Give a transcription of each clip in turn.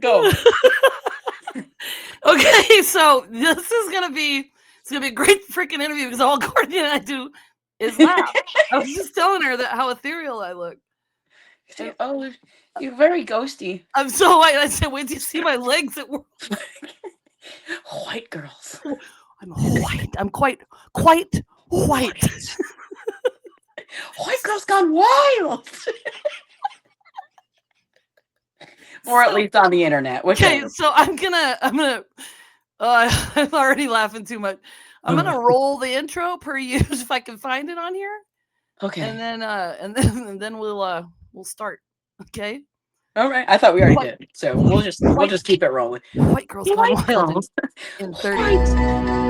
Go. Okay, so this is gonna be a great freaking interview because all Courtney and I do is laugh. I was just telling her that how ethereal I look. Oh, you're very ghosty. I'm so white. I said, wait till you see my legs at work. White girls. I'm white. I'm quite white. White girls gone wild. Or at least on the internet. Okay, so I'm gonna. I'm already laughing too much. I'm gonna roll the intro per use if I can find it on here. Okay. And then we'll start. Okay. All right. I thought we already did. So we'll just keep it rolling. White girls gone wild in 30.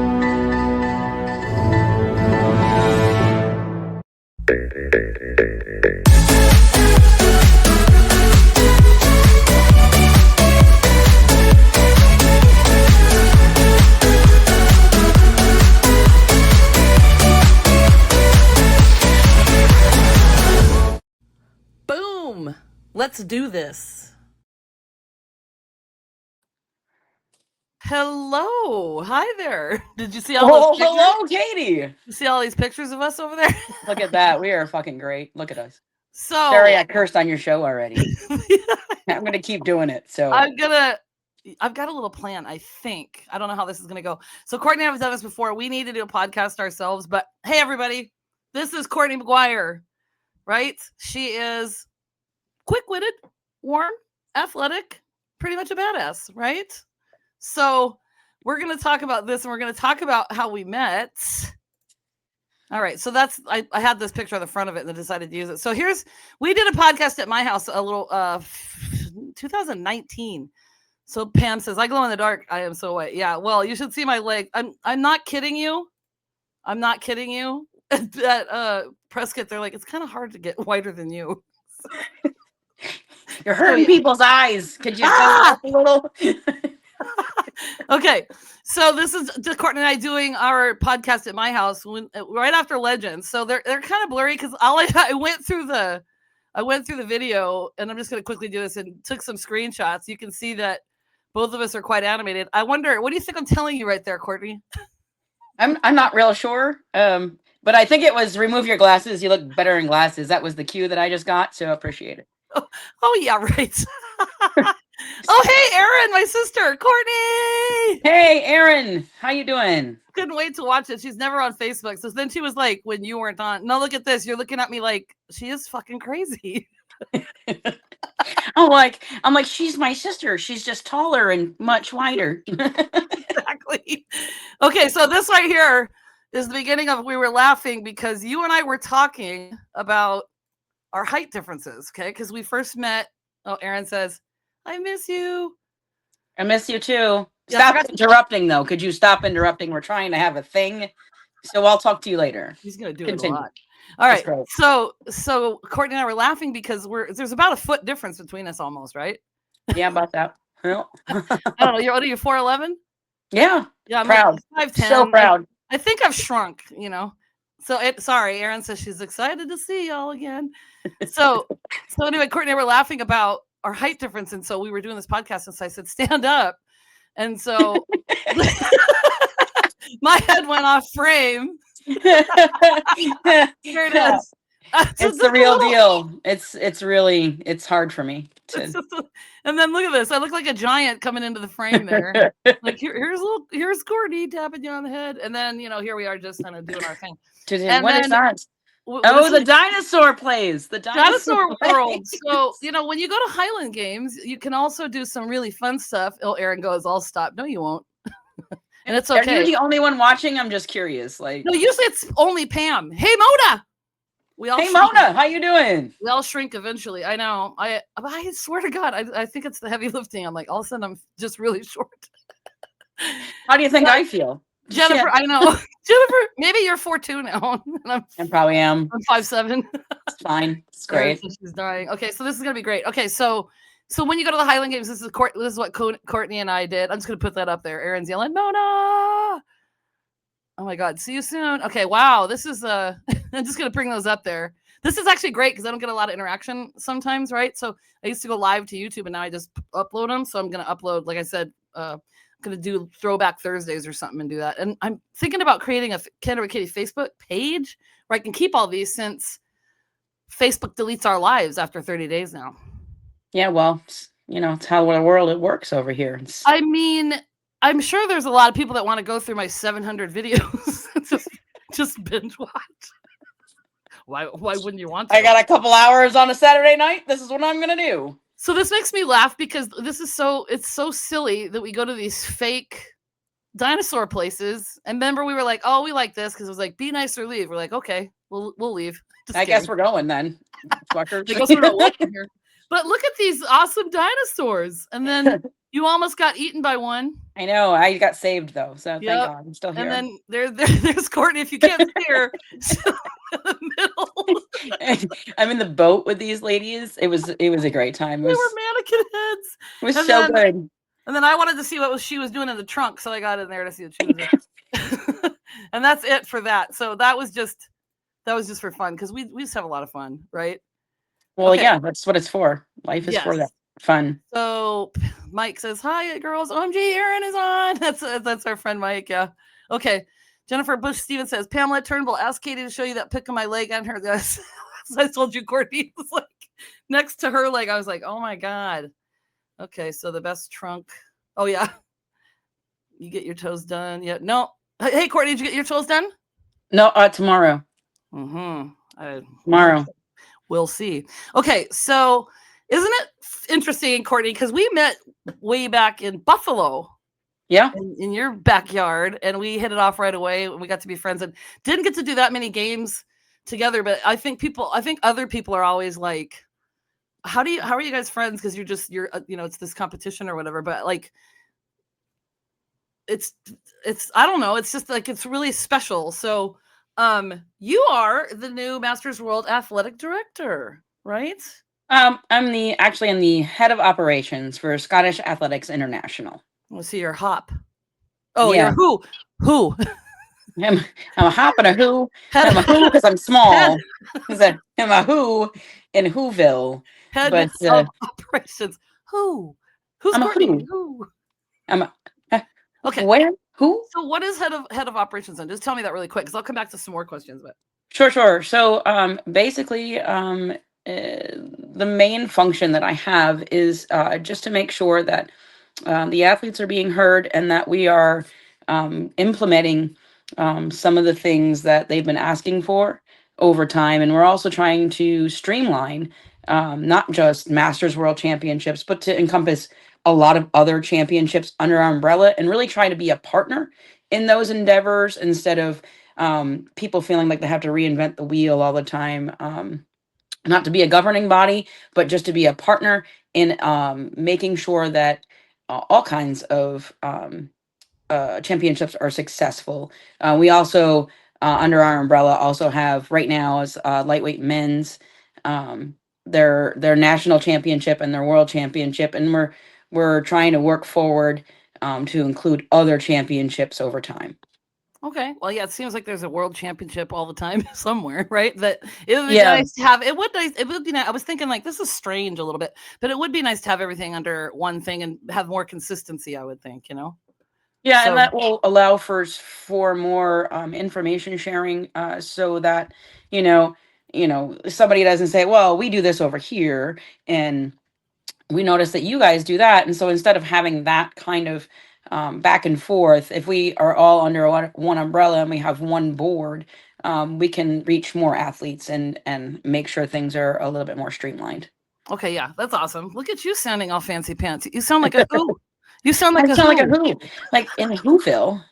Boom. Let's do this. Hello. Hi there. Did you see all those pictures? Hello, Katie. You see all these pictures of us over there? Look at that. We are fucking great. Look at us. So sorry I cursed on your show already. I'm gonna keep doing it. So I've got a little plan, I think. I don't know how this is gonna go. So Courtney and I have done this before. We need to do a podcast ourselves, but hey everybody, this is Courtney McGuire, right? She is quick-witted, warm, athletic, pretty much a badass, right? So we're going to talk about this, and we're going to talk about how we met. All right. So that's, I had this picture on the front of it and I decided to use it. So we did a podcast at my house a little, 2019. So Pam says, I glow in the dark. I am so white. Yeah. Well, you should see my leg. I'm not kidding you. I'm not kidding you. At Prescott, they're like, it's kind of hard to get whiter than you. You're hurting people's eyes. Could you go up a little? Okay, so this is just Courtney and I doing our podcast at my house right after Legends. So they're kind of blurry because I went through the video, and I'm just going to quickly do this and took some screenshots. You can see that both of us are quite animated. I wonder, what do you think I'm telling you right there, Courtney? I'm not real sure. But I think it was remove your glasses. You look better in glasses. That was the cue that I just got, so I appreciate it. Oh yeah, right. Oh, hey, Erin, my sister, Courtney. Hey, Erin, how you doing? Couldn't wait to watch it. She's never on Facebook. So then she was like, when you weren't on, no, look at this. You're looking at me like she is fucking crazy. I'm like, she's my sister. She's just taller and much wider. Exactly. Okay, so this right here is the beginning of, we were laughing because you and I were talking about our height differences, okay? Because we first met. Oh, Erin says, I miss you. I miss you too. Yeah, stop interrupting, though. Could you stop interrupting? We're trying to have a thing. So I'll talk to you later. He's going to do it a lot. All right. So Courtney and I were laughing because there's about a foot difference between us almost, right? Yeah, about that. Well, I don't know. What are you, 4'11"? Yeah. Yeah, I'm proud. Like 5'10". So proud. I think I've shrunk, you know. So sorry, Erin says she's excited to see y'all again. So anyway, Courtney and I were laughing about our height difference, and so we were doing this podcast, and so I said, stand up. And so my head went off frame. Here it is. It's the real deal. It's hard for me. And then look at this. I look like a giant coming into the frame there. Like here's Courtney tapping you on the head. And then, here we are just kind of doing our thing. What is that? Oh, the dinosaur plays. The dinosaur world. So, when you go to Highland Games, you can also do some really fun stuff. Oh, Erin goes, I'll stop. No, you won't. And it's okay. Are you the only one watching? I'm just curious. No, usually it's only Pam. Hey, Mona. Hey, Mona, how you doing? We all shrink eventually. I know. I swear to God, I think it's the heavy lifting. I'm like, all of a sudden, I'm just really short. How do you think I feel? Jennifer, I know. Jennifer, maybe you're 4'2" now. I probably am. I'm 5'7". It's fine. It's great. She's dying. Okay, so this is gonna be great. Okay, so when you go to the Highland Games, this is what Courtney and I did. I'm just gonna put that up there. Erin's yelling, Mona. Oh my God, see you soon. Okay, wow. This is I'm just gonna bring those up there. This is actually great because I don't get a lot of interaction sometimes, right? So I used to go live to YouTube and now I just upload them. So I'm going to upload, like I said, I'm going to do Throwback Thursdays or something and do that. And I'm thinking about creating a Canterbury Kitty Facebook page where I can keep all these since Facebook deletes our lives after 30 days now. Yeah, well, it's how the world it works over here. I mean, I'm sure there's a lot of people that want to go through my 700 videos just binge watch. Why wouldn't you want to? I got a couple hours on a Saturday night. This is what I'm gonna do. So this makes me laugh because it's so silly that we go to these fake dinosaur places. And remember, we were like, oh, we like this because it was like, be nice or leave. We're like, okay, we'll leave. I guess we're going then. Fuckers. I guess we're not welcome here. But look at these awesome dinosaurs. And then you almost got eaten by one. I know. I got saved though, so thank God I'm still here. And then there's Courtney. If you can't see her, she's in the middle. I'm in the boat with these ladies. It was a great time. They were mannequin heads. It was so good. And then I wanted to see what she was doing in the trunk, so I got in there to see what she was doing. And that's it for that. So that was just for fun because we just have a lot of fun, right? Well, yeah, that's what it's for. Life is for that fun. So Mike says, "Hi, girls. OMG, Aaron is on." That's our friend Mike. Yeah. Okay. Jennifer Bush Stevens says, "Pamela Turnbull asked Katie to show you that pic of my leg on her." As I told you, Courtney, it was like next to her leg. I was like, "Oh my God." Okay, so the best trunk. Oh yeah. You get your toes done? Yeah. No. Hey, Courtney, did you get your toes done? No, tomorrow. Tomorrow. We'll see. Okay, so isn't it interesting, Courtney? Because we met way back in Buffalo. Yeah. In your backyard, and we hit it off right away, and we got to be friends, and didn't get to do that many games together. But I think other people are always like, how are you guys friends? Because you're it's this competition or whatever. But like, it's I don't know. It's just like it's really special. So. You are the new Masters World Athletic Director, right? I'm the head of operations for Scottish Athletics International. We'll see your hop. Oh, yeah. You're who? I'm a hop and a who. I'm a who because I'm small. I'm a who in Whoville. Head of operations. Who? Who's Courtney? Who? I'm a okay. Where? Who? So what is head of operations then? Just tell me that really quick because I'll come back to some more questions. But sure. So basically the main function that I have is just to make sure that the athletes are being heard and that we are implementing some of the things that they've been asking for over time. And we're also trying to streamline not just Masters World Championships, but to encompass a lot of other championships under our umbrella and really try to be a partner in those endeavors instead of people feeling like they have to reinvent the wheel all the time. Not to be a governing body, but just to be a partner in making sure that all kinds of championships are successful. We also, under our umbrella, also have right now as lightweight men's their national championship and their world championship, and we're trying to work forward to include other championships over time. Okay. Well, yeah, it seems like there's a world championship all the time somewhere, right? That it would be nice to have. It would be nice. I was thinking like this is strange a little bit, but it would be nice to have everything under one thing and have more consistency, I would think, Yeah, so, and that will allow for more information sharing so that, somebody doesn't say, well, we do this over here and we notice that you guys do that. And so instead of having that kind of back and forth, if we are all under one umbrella and we have one board, we can reach more athletes and make sure things are a little bit more streamlined. Okay, yeah, that's awesome. Look at you sounding all fancy pants. You sound like a who. You sound like a who. Like in Whoville.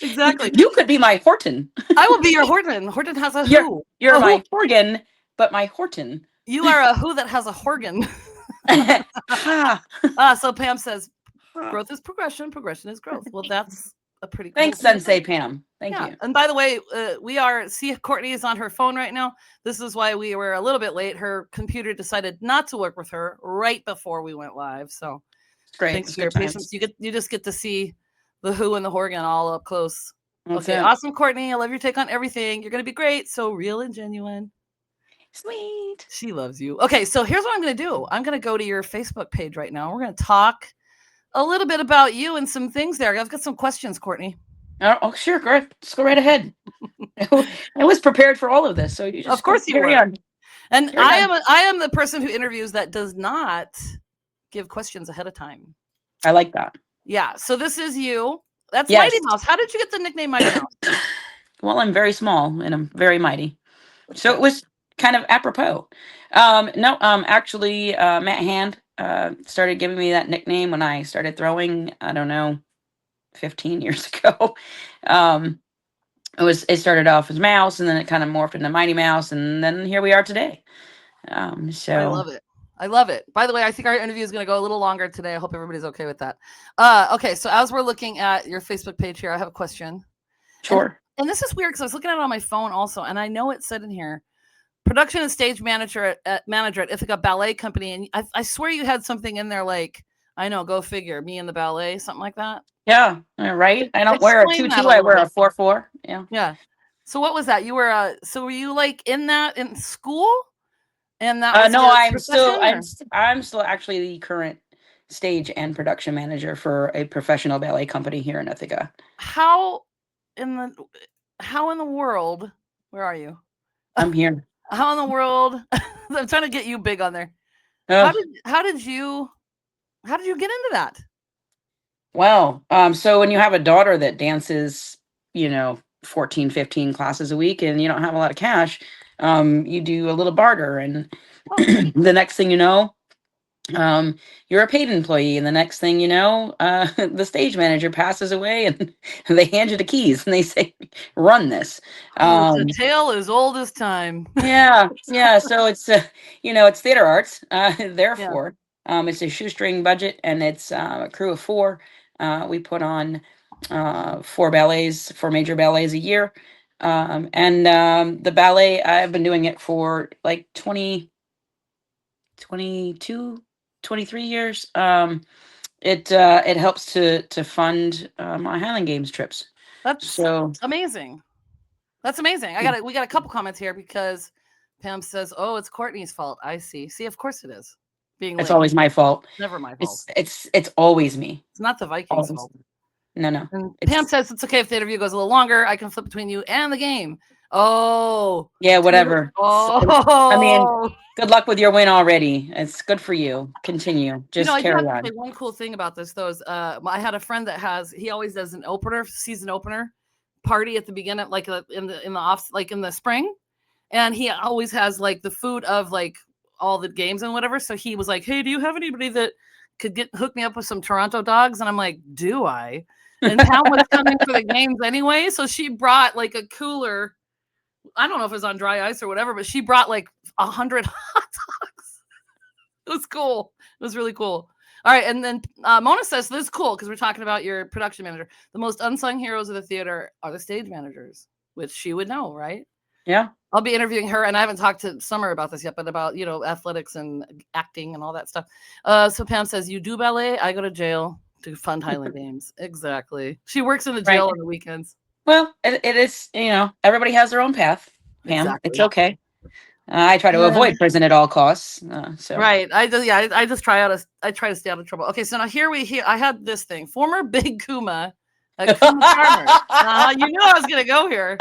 Exactly. You could be my Horton. I will be your Horton. Horton has a who. You're my Horgan, but my Horton. You are a who that has a Horgan. So Pam says, growth is progression. Progression is growth. Well, that's a pretty cool Thanks, Sensei Pam. Thank you. And by the way, Courtney is on her phone right now. This is why we were a little bit late. Her computer decided not to work with her right before we went live. So great. Thanks for your patience. You just get to see the who and the Horgan all up close. Okay. Awesome, Courtney. I love your take on everything. You're going to be great. So real and genuine. Sweet. She loves you. Okay, so here's what I'm going to do. I'm going to go to your Facebook page right now. We're going to talk a little bit about you and some things there. I've got some questions, Courtney. Oh, sure. Go right, just go right ahead. I was prepared for all of this, so you just Of course you carry were. on. And Carry on. I am the person who interviews that does not give questions ahead of time. I like that. Yeah. So this is you. That's Yes. Mighty Mouse. How did you get the nickname Mighty Mouse? Well, I'm very small and I'm very mighty, so Okay. it was kind of apropos. No, actually, Matt Hand started giving me that nickname when I started throwing. I don't know, 15 years ago. Um, it started off as Mouse, and then it kind of morphed into Mighty Mouse, and then here we are today. I So love it. I love it. By the way, I think our interview is going to go a little longer today. I hope everybody's okay with that. Okay, so as we're looking at your Facebook page here, I have a question. sure. And this is weird because I was looking at it on my phone also, and I know it said in here, production and stage manager at Ithaca Ballet Company, and I swear you had something in there like, I know, go figure, me and the ballet, something like that. Yeah, right. I don't wear a Explain that 2-2. a I little wear a bit. 4-4. Yeah. Yeah. So what was that? You were so were you like in that in school? And that was No, your I'm still profession? I'm Or? I'm still actually the current stage and production manager for a professional ballet company here in Ithaca. How in the how in the world? Where are you? I'm here. How in the world? I'm trying to get you big on there. Uh, How did you get into that? well, so when you have a daughter that dances, 14, 15 classes a week and you don't have a lot of cash, you do a little barter, and Oh, the next thing you know, you're a paid employee, and the next thing you know, the stage manager passes away, and they hand you the keys and they say, "Run this." oh, it's a Um, tale as old as time. yeah. So it's it's theater arts. Yeah. Therefore, it's a shoestring budget, and it's a crew of 4. We put on 4 major ballets a year, and the ballet, I've been doing it for like 22, 23 years. It helps to fund my Highland Games trips. That's So amazing. That's amazing. We got a couple comments here because Pam says, "Oh, it's Courtney's fault." I see. See, of course it is. Being it's late. always my fault. Never my fault. It's always me. It's not the Vikings' Always. fault. No. And Pam It's says it's okay if the interview goes a little longer. I can flip between you and the game. Oh, yeah, whatever. I mean, oh. good luck with your win already. It's good for you. Continue. Just I do have carry to on. say one cool thing about this though is I had a friend that he always does an season opener party at the beginning, like in the off, like in the spring, and he always has like the food of like all the games and whatever. So he was like, "Hey, do you have anybody that could hook me up with some Toronto dogs?" And I'm like, "Do I?" And Pam was coming for the games anyway, so she brought like a cooler. I don't know if it was on dry ice or whatever, but she brought like 100 hot dogs. It was cool. It was really cool. All right, and then Mona says this is cool because we're talking about your production manager. The most unsung heroes of the theater are the stage managers, which she would know, right? Yeah. I'll be interviewing her, and I haven't talked to Summer about this yet, but about athletics and acting and all that stuff. So Pam says, "You do ballet, I go to jail to fund Highland Games." Exactly. She works in the jail Right. on the weekends. Well, it is, everybody has their own path, Pam. Exactly. It's okay. I try to avoid prison at all costs. So Right. I just I try to stay out of trouble. Okay, so now I had this thing. Former Big Kuma at Kuma Farmers. You knew I was gonna go here.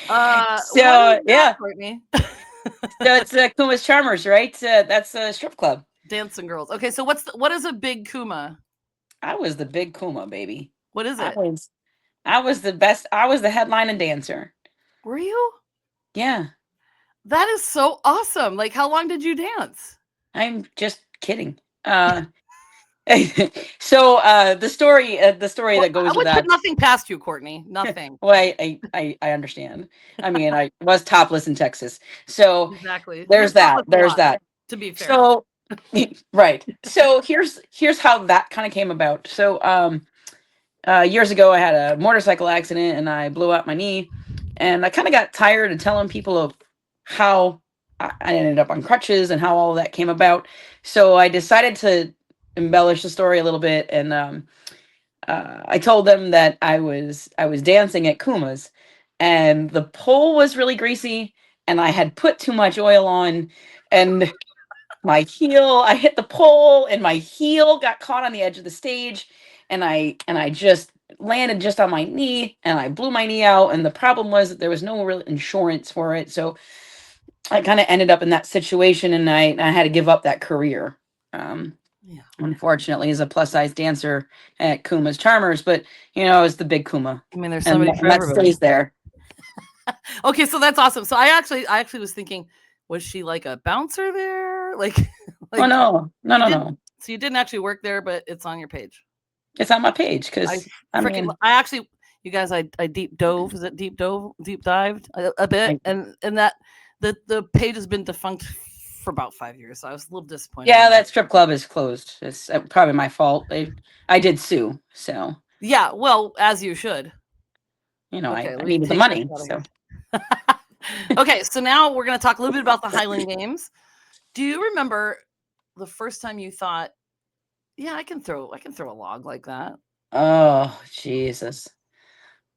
So yeah, Courtney. so it's Kuma's Charmers, right? That's a strip club. Dancing girls. Okay, so what is a Big Kuma? I was the big Kuma, baby. What is it? I was the best. I was the headline and dancer. Were you? Yeah. That is so awesome. Like, how long did you dance? I'm just kidding. So the story that goes I with would that. put nothing past you, Courtney. Nothing. Well, I understand. I mean, I was topless in Texas, so Exactly. there's that. There's that. To be fair. So, right. So here's how that kind of came about. So years ago, I had a motorcycle accident and I blew out my knee, and I kind of got tired of telling people of how I ended up on crutches and how all of that came about. So I decided to embellish the story a little bit, and I told them that I was dancing at Kuma's, and the pole was really greasy, and I had put too much oil on, and I hit the pole, and my heel got caught on the edge of the stage, and I just landed just on my knee, and I blew my knee out. And the problem was that there was no real insurance for it, so I kind of ended up in that situation, and I had to give up that career. Yeah. Unfortunately, as a plus size dancer at Kuma's Charmers, but it's the big Kuma, I mean, there's and, somebody for and that everybody. stays there. Okay, so that's awesome. So I actually was thinking, was she like a bouncer there? Like, Oh no, no, you no, didn't, no! so you didn't actually work there, but it's on your page. It's on my page I because freaking, I actually, you guys, I deep dove. Is it deep dived a bit, and that the page has been defunct for about 5 years. So I was a little disappointed. yeah, that strip club is closed. It's probably my fault. I did sue, so Yeah, well, as you should. Okay, I let me needed the take this money. out of So here. Okay, so now we're going to talk a little bit about the Highland Games. Do you remember the first time you thought, yeah, I can throw a log like that? oh Jesus,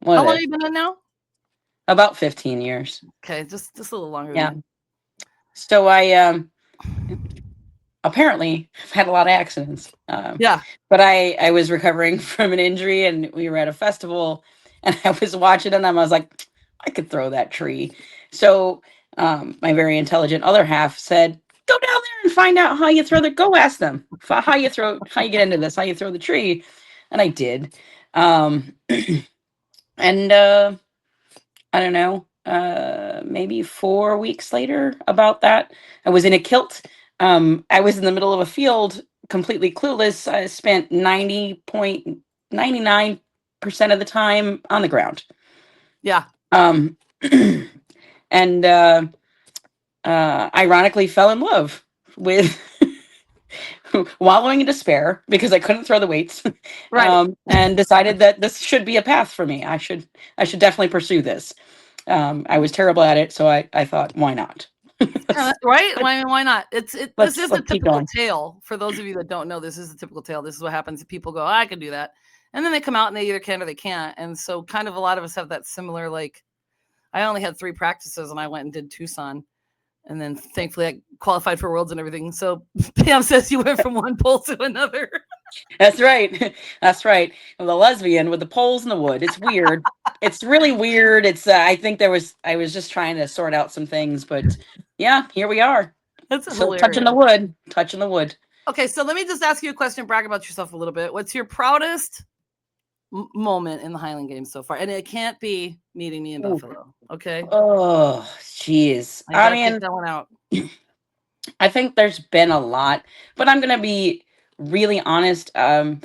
How long what have you been in now? about 15 years? Okay, just a little longer Yeah. than me. So I apparently I've had a lot of accidents. Yeah. But I was recovering from an injury, and we were at a festival, and I was watching it, and I was like, I could throw that tree. So my very intelligent other half said, go down there and find out how you throw the, go ask them how you get into this, how you throw the tree. And I did. And I don't know, maybe 4 weeks later, about that, I was in a kilt. I was in the middle of a field, completely clueless. I spent 90.99% of the time on the ground. Yeah. Um, and ironically fell in love with wallowing in despair because I couldn't throw the weights. Right. And decided that this should be a path for me. I should definitely pursue this. I was terrible at it, so I thought, why not? Right? Why not? This is a Let's keep typical going. tale. For those of you that don't know, this is a typical tale. This is what happens. People go, I can do that. And then they come out and they either can or they can't. And so kind of a lot of us have that similar, like, I only had 3 practices and I went and did Tucson. And then thankfully I qualified for Worlds and everything. So Pam says you went from one pole to another. That's right. That's right. The lesbian with the poles in the wood. It's weird. It's really weird. It's I think I was just trying to sort out some things, but yeah, here we are. That's So hilarious. touching the wood. Okay, so let me just ask you a question, brag about yourself a little bit. What's your proudest moment in the Highland Games so far? And it can't be meeting me in Buffalo. Okay. Oh, jeez. I I mean, take that one out. I think there's been a lot, but I'm gonna be really honest. I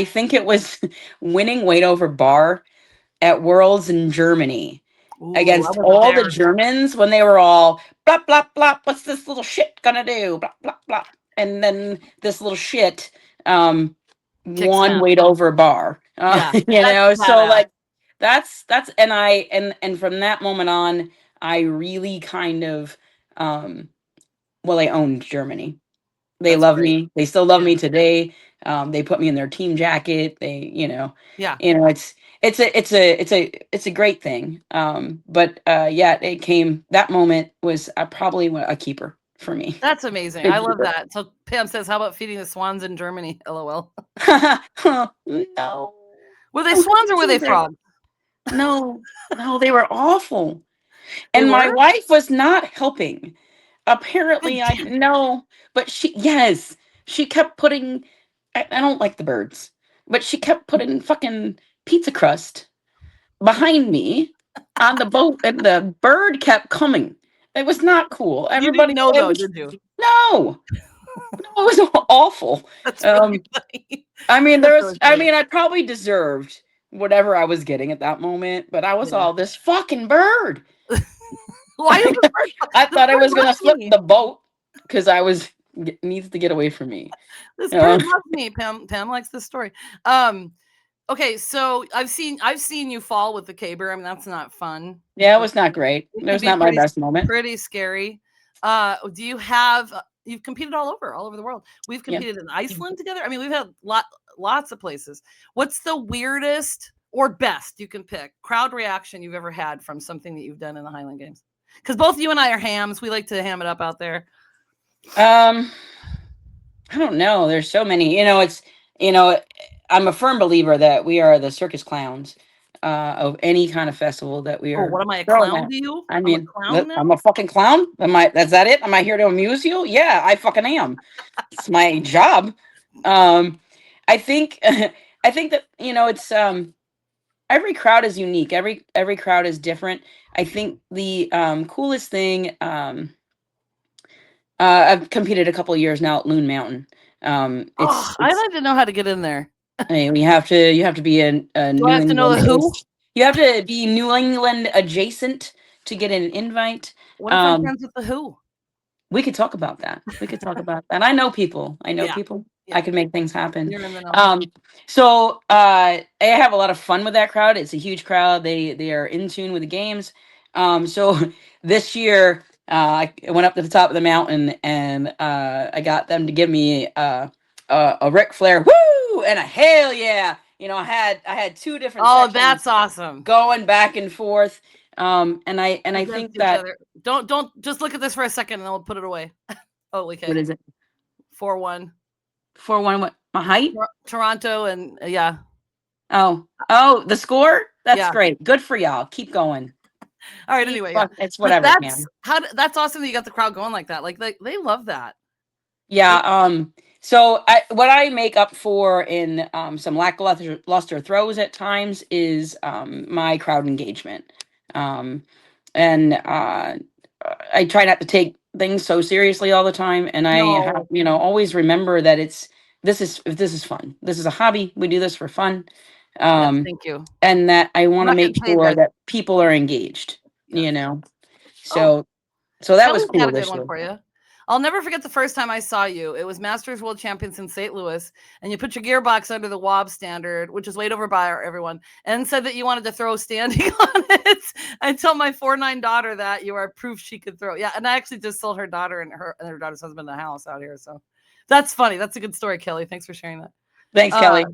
think it was winning weight over bar at Worlds in Germany Ooh, against all the Germans when they were all blah blah blah. What's this little shit gonna do? Blah blah blah. And then this little shit won weight over bar. Yeah, so like that's and from that moment on, I really kind of I owned Germany. They That's love great. me. They still love me today. They put me in their team jacket. Yeah. It's a great thing. But that moment was probably a keeper for me. That's amazing. I love that. So Pam says, how about feeding the swans in Germany? LOL. No. Were they swans or were they frogs? No, they were awful. They And my were? wife was not helping. Apparently, I know, but she kept putting. I don't like the birds, but she kept putting fucking pizza crust behind me on the boat, and the bird kept coming. It was not cool. You Everybody, didn't know though, did you? No, it was awful. That's really funny. I mean, I probably deserved whatever I was getting at that moment, but I was all this fucking bird. Why is the bird? I thought I was gonna flip the boat because needs to get away from me. This bird loves me. Pam likes this story. Okay, so I've seen you fall with the caber. I mean, that's not fun. Yeah, it was not great. It was not my best moment. Pretty scary. Do you have? You've competed all over the world. We've competed in Iceland together. I mean, we've had lots of places. What's the weirdest or best you can pick crowd reaction you've ever had from something that you've done in the Highland Games? Because both you and I are hams. We like to ham it up out there. Um, I don't know. There's so many. It's you know, I'm a firm believer that we are the circus clowns of any kind of festival that we Oh, are what am I, a throwing clown at. to you? I I'm a mean, clown now? I'm a fucking clown. Am I? Is that it? Am I here to amuse you? Yeah, I fucking am. It's my job. Um, I think I think that it's every crowd is unique. Every crowd is different. I think the coolest thing. I've competed a couple of years now at Loon Mountain. Oh, I It's don't even know how to get in there. I mean, you have to be a Do I New have to know the England. who? You have to be New England adjacent to get an invite. What if I'm Um, friends with the who? we could talk about that. We could talk about that. I know people. I know Yeah, people. I yeah. can make things happen. You're in the know. So I have a lot of fun with that crowd. It's a huge crowd. They are in tune with the games. So this year I went up to the top of the mountain and I got them to give me a Ric Flair woo and a hell yeah. I had two different Oh, sections that's awesome. going back and forth. And I Against think each that other. Don't just look at this for a second and then we'll put it away. Oh, okay. what is it 4-1. 4-1 what my height? Toronto and yeah. Oh, the score? That's Yeah. great. Good for y'all. Keep going. All right. Anyway, yeah. It's But whatever, man. that's awesome that you got the crowd going like that. Like they love that. Yeah. So what I make up for in some lackluster throws at times is my crowd engagement. And I try not to take things so seriously all the time, and I have, No. always remember that this is fun. This is a hobby. We do this for fun. Yes, Um, thank you. and that I I'm want to not getting make paid, sure guys. that people are engaged. Yes. Oh, So that was Kelly's got cool a good this one year. for you. I'll never forget the first time I saw you. It was Masters World Champions in St. Louis, and you put your gearbox under the wob standard, which is weighed over by everyone, and said that you wanted to throw standing on it. I told my 4'9" daughter that you are proof she could throw. Yeah, and I actually just sold her daughter and her daughter's husband a house out here. So that's funny. That's a good story, Kelly. Thanks for sharing that. Thanks, Kelly.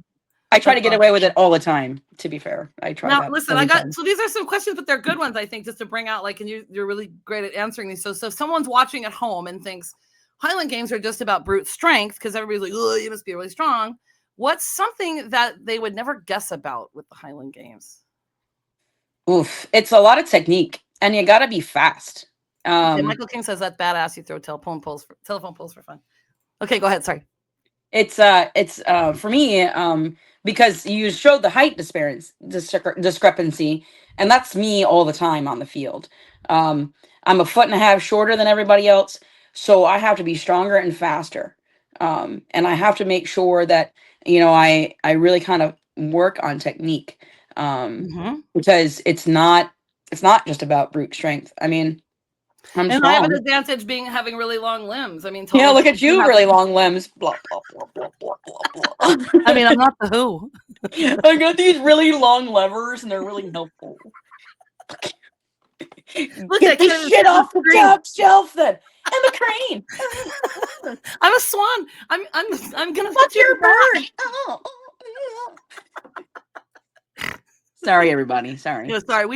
I try to That's get awesome. away with it all the time, to be fair. I try Now, that listen, every time. so these are some questions, but they're good ones, I think, just to bring out, like, and you're really great at answering these. So if someone's watching at home and thinks Highland Games are just about brute strength, because everybody's like, oh, you must be really strong. What's something that they would never guess about with the Highland Games? Oof, it's a lot of technique, and you got to be fast. Okay, Michael King says that badass you throw telephone poles for fun. Okay, go ahead. Sorry. It's for me because you showed the height discrepancy, and that's me all the time on the field. I'm a foot and a half shorter than everybody else, so I have to be stronger and faster. And I have to make sure that I really kind of work on technique, because it's not just about brute strength. I mean, I'm And I have an strong. advantage having really long limbs. I mean, Yeah, tall look at you, have, really long limbs. Blah blah blah blah blah blah blah. I mean, I'm not the who. I got these really long levers, and they're really helpful. Look, Get this shit off the top shelf, then. I'm a crane. I'm a swan. I'm gonna Fuck put you your in the back. bird. Oh. Sorry, everybody. Sorry. Yeah, sorry.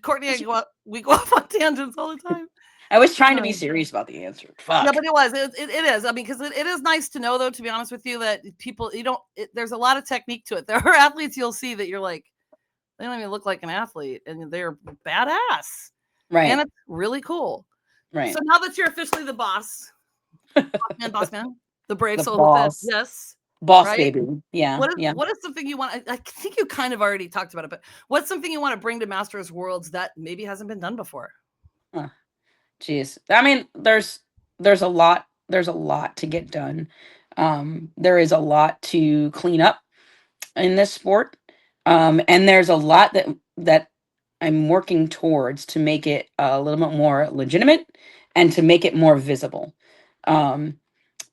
Courtney and I we go off on tangents all the time. I was trying to be serious about the answer. Fuck. Yeah, but it is. I mean, because it is nice to know, though, to be honest with you, that people, there's a lot of technique to it. There are athletes you'll see that you're like, they don't even look like an athlete, and they're badass. Right. And it's really cool. Right. So now that you're officially the boss man, the brave The soul boss. who said yes. Boss right? baby. Yeah. What is something you want? I think you kind of already talked about it, but what's something you want to bring to Masters Worlds that maybe hasn't been done before? Jeez. I mean, there's a lot to get done. There is a lot to clean up in this sport. And there's a lot that I'm working towards to make it a little bit more legitimate and to make it more visible. So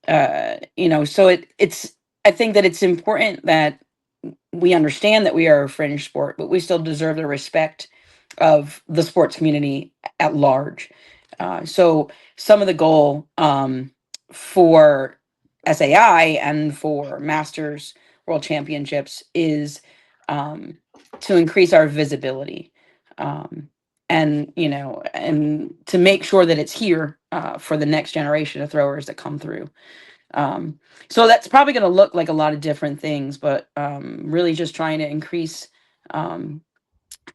it's I think that it's important that we understand that we are a fringe sport, but we still deserve the respect of the sports community at large. So some of the goal for SAI and for Masters World Championships is to increase our visibility. and and to make sure that it's here for the next generation of throwers that come through. um, so that's probably going to look like a lot of different things, but really just trying to increase um,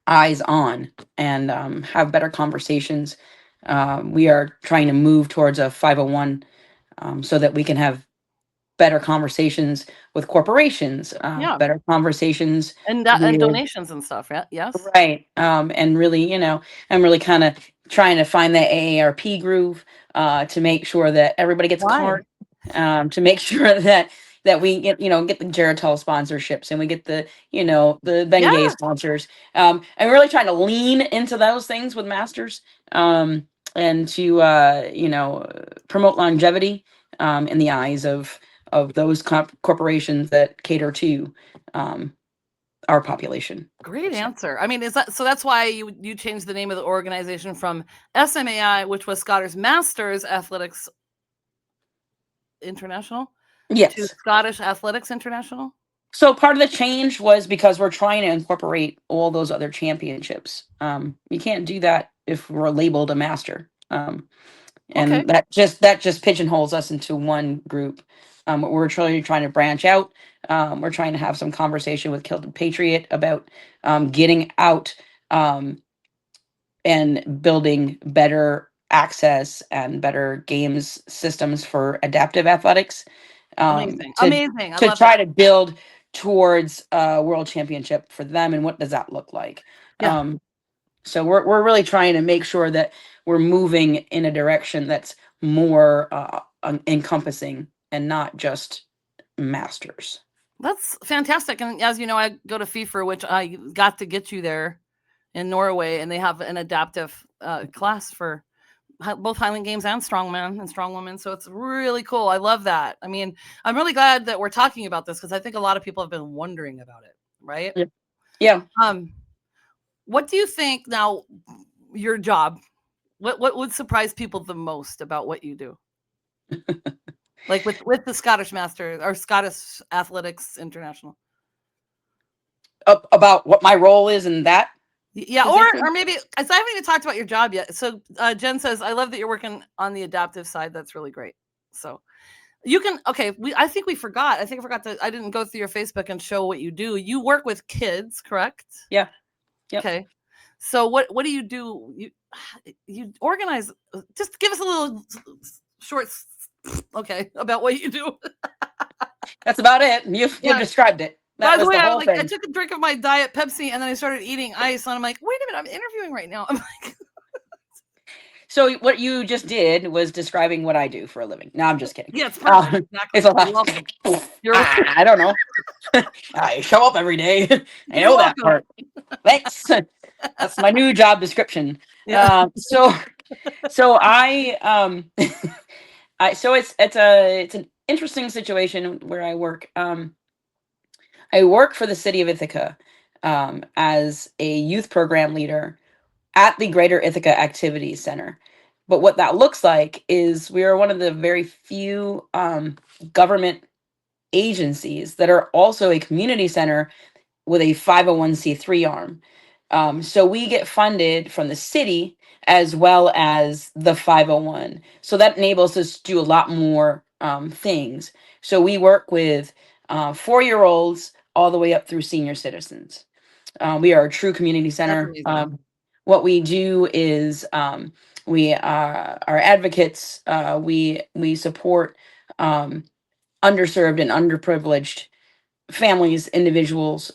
eyes on and have better conversations. We are trying to move towards a 501, so that we can have better conversations with corporations, Yeah. better conversations And with. donations and stuff. Yeah. Yes. Right. And really, I'm really kind of trying to find the AARP groove, to make sure that everybody gets a Why? card, to make sure that we get the Geritol sponsorships, and we get the Bengay Yes. sponsors. And really trying to lean into those things with Masters, and to promote longevity, in the eyes of those corporations that cater to um, our population. Great So. answer. I mean, is that so? That's why you changed the name of the organization from SMAI, which was Scottish Masters Athletics International, to Yes. Scottish Athletics International. So part of the change was because we're trying to incorporate all those other championships. You can't do that if we're labeled a master, Okay. and that just pigeonholes us into one group. We're truly trying to branch out. We're trying to have some conversation with Kilted Patriot about getting out, and building better access and better games systems for adaptive athletics, Amazing. to Amazing. I to love try that. to build towards a world championship for them, and what does that look like. Yeah. So we're really trying to make sure that we're moving in a direction that's more encompassing and not just masters. That's fantastic. And as you know, I go to FIFA, which I got to get you there in Norway, and they have an adaptive class for both Highland Games and strongman and strongwoman. So it's really cool. I love that. I mean, I'm really glad that we're talking about this because I think a lot of people have been wondering about it, right? Yeah. Yeah. Um, what do you think now? Your job. What would surprise people the most about what you do? Like with the Scottish Masters or Scottish Athletics International. About what my role is in that Yeah, position. or maybe as I haven't even talked about your job yet. So Jen says, "I love that you're working on the adaptive side. That's really great." So you can okay. I think we forgot. I think I forgot that I didn't go through your Facebook and show what you do. You work with kids, correct? Yeah. Yep. Okay. So what do you do? You organize. Just give us a little short, okay, about what you do. That's about it. You've Yeah. described it. By That the was way, the I whole like I thing. took a drink of my diet Pepsi and then I started eating ice and I'm like, wait a minute, I'm interviewing right now. I'm like, So what you just did was describing what I do for a living. No, I'm just kidding. yeah, it's perfect. It's Exactly. a You're lot. welcome. You're I don't know. I show up every day. I you're know that welcome. part. Thanks. That's my new job description. Yeah. So I so it's an interesting situation where I work. I work for the city of Ithaca, as a youth program leader at the Greater Ithaca Activities Center. But what that looks like is we are one of the very few government agencies that are also a community center with a 501(c)(3) arm. So we get funded from the city as well as the 501. So that enables us to do a lot more things. So we work with 4-year-olds all the way up through senior citizens. We are a true community That's center. amazing. What we do is we are advocates. We support underserved and underprivileged families, individuals,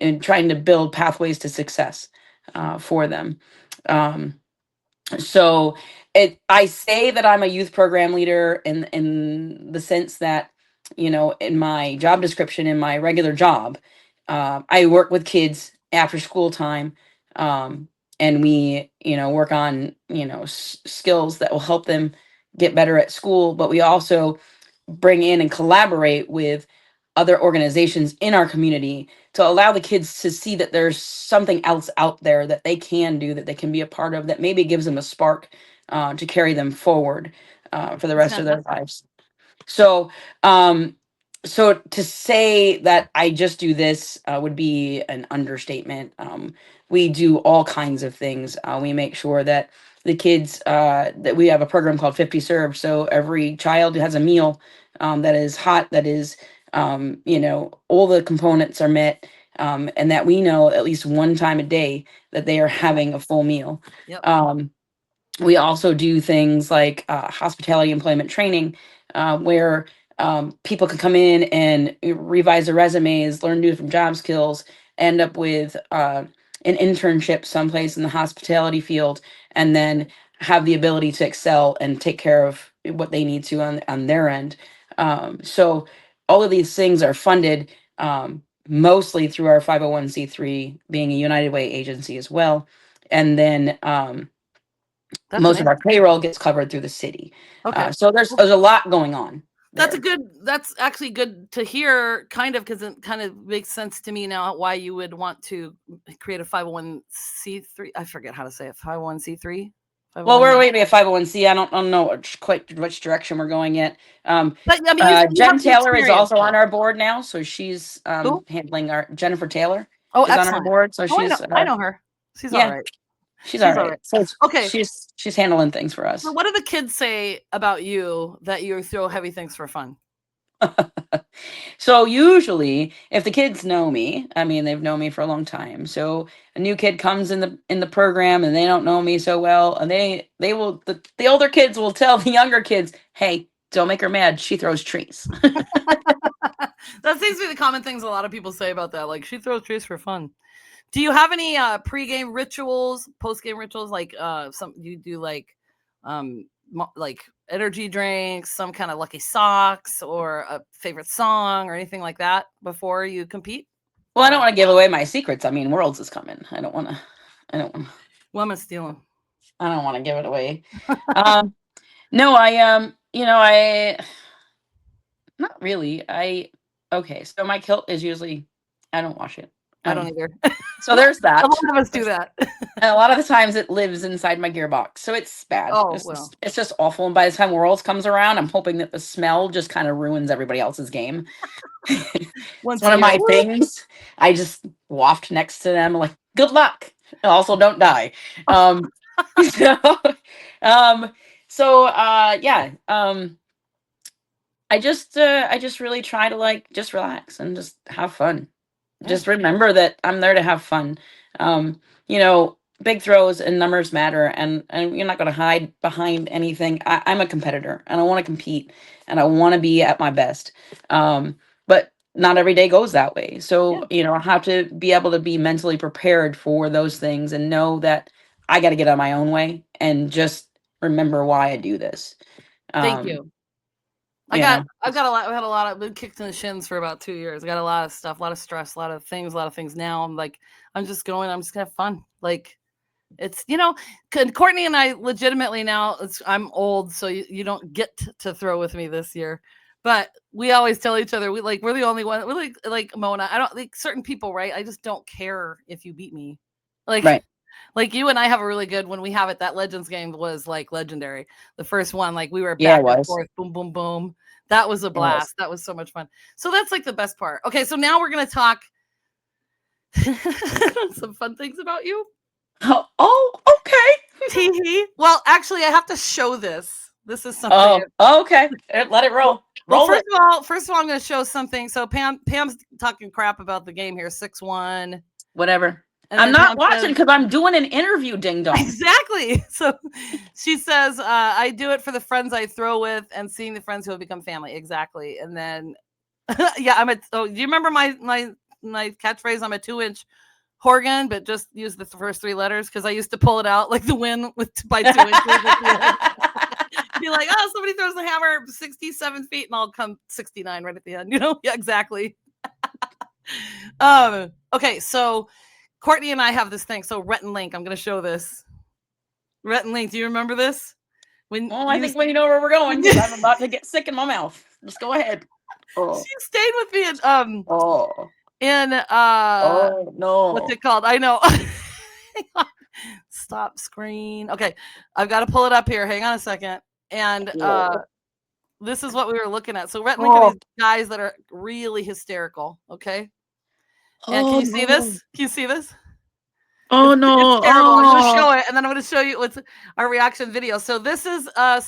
in trying to build pathways to success for them. Um, so I say that I'm a youth program leader in the sense that, in my job description, in my regular job, I work with kids after school time, um, and we work on skills that will help them get better at school, but we also bring in and collaborate with other organizations in our community to allow the kids to see that there's something else out there that they can do, that they can be a part of, that maybe gives them a spark to carry them forward for the That's rest of their fantastic. lives. So, so to say that I just do this would be an understatement. we do all kinds of things. We make sure that the kids, that we have a program called 50 Serve. So every child has a meal that is hot, that is, all the components are met, and that we know at least one time a day that they are having a full meal. Yep. We also do things like hospitality employment training, where people can come in and revise their resumes, learn new different job skills, end up with an internship someplace in the hospitality field, and then have the ability to excel and take care of what they need to on their end. So all of these things are funded mostly through our 501c3, being a United Way agency as well. And then That's most of amazing. our payroll gets covered through the city. Okay. So there's a lot going on That's there. that's actually good to hear, kind of, because it kind of makes sense to me now why you would want to create a 501c3. I forget how to say it. 501c3. Well, 501. we're waiting a 501c. I don't know quite which direction we're going yet. But I mean, you said you have Jen the Taylor is experience, also on though. our board now, so she's Who? handling our Jennifer Taylor Oh, is on our excellent. board. So Oh, I know. she's I know her. She's all yeah, right. she's all She's all right. right. So Okay. she's handling things for So us. what do the kids say about you that you throw heavy things for fun? So usually, if the kids know me, I mean, they've known me for a long time. So a new kid comes in the program and they don't know me so well, and they will the older kids will tell the younger kids, "Hey, don't make her mad. She throws trees." That seems to be the common things a lot of people say about that. Like, she throws trees for fun. Do you have any pre-game rituals, post-game rituals? Like some you do like energy drinks, some kind of lucky socks, or a favorite song, or anything like that before you compete? Well, I don't want to give away my secrets. I mean, Worlds is coming. I don't want to. I don't. Well, I'm gonna steal them. I don't want to give it away. No, I not really. Okay. So my kilt is usually I don't wash it. I don't either. So there's A that. lot of us do that. And a lot of the times it lives inside my gearbox. So it's bad. Oh well. It's just awful. And by the time Worlds comes around, I'm hoping that the smell just kind of ruins everybody else's game. It's Once one a of year. my things. I just waft next to them like, good luck. Also don't die. Um so um yeah. I just really try to like just relax and just have fun. Just remember that I'm there to have fun. Um, big throws and numbers matter, and you're not going to hide behind anything. I'm a competitor, and I want to compete, and I want to be at my best. But not every day goes that way. Yeah. So I have to be able to be mentally prepared for those things and know that I got to get on my own way and just remember why I do this. Thank Um, you. you know, I've got a lot. I've had a lot of been kicked in the shins for about 2 years. I got a lot of stuff, a lot of stress, a lot of things. Now I'm like, I'm just gonna have fun. Like, it's Courtney and I legitimately now. I'm old, so you don't get to throw with me this year. But we always tell each other we're the only one. We're like Mona. I don't like certain people, right? I just don't care if you beat me. Like, right? like you and I have a really good when we have it. That Legends game was like legendary. The first one, like we were Yeah, back it and was. forth, boom, boom, boom. That was a It was. blast. That was so much fun. So that's like the best part. Okay, so now we're gonna talk some fun things about you. Oh, okay. Tee. Well, actually, I have to show this. This is something. Oh, okay. Let it roll. Well, Roll it. first of all, I'm going to show something. So Pam's talking crap about the game here, 6-1. Whatever. And I'm then not Pam watching says, because I'm doing an interview, ding dong. exactly. So she says, I do it for the friends I throw with and seeing the friends who have become family. Exactly. And then, yeah, do you remember my catchphrase? I'm a 2-inch Horgan, but just use the first 3 letters because I used to pull it out like the win by 2 inches. Be like, oh, somebody throws the hammer 67 feet and I'll come 69 right at the end. Yeah, exactly. Okay, so Courtney and I have this thing. So Rhett and Link, I'm going to show this. Rhett and Link, do you remember this? I think we know where we're going. I'm about to get sick in my mouth. Just go ahead. She stayed with me in no. what's it called? I know. Stop screen. Okay, I've got to pull it up here. Hang on a second. And this is what we were looking at. So Rhett and Link are these guys that are really hysterical. Okay. And can you see this? Can you see this? Oh no! It's terrible. I'm going to show it, and then I'm going to show you what's our reaction video. So this is a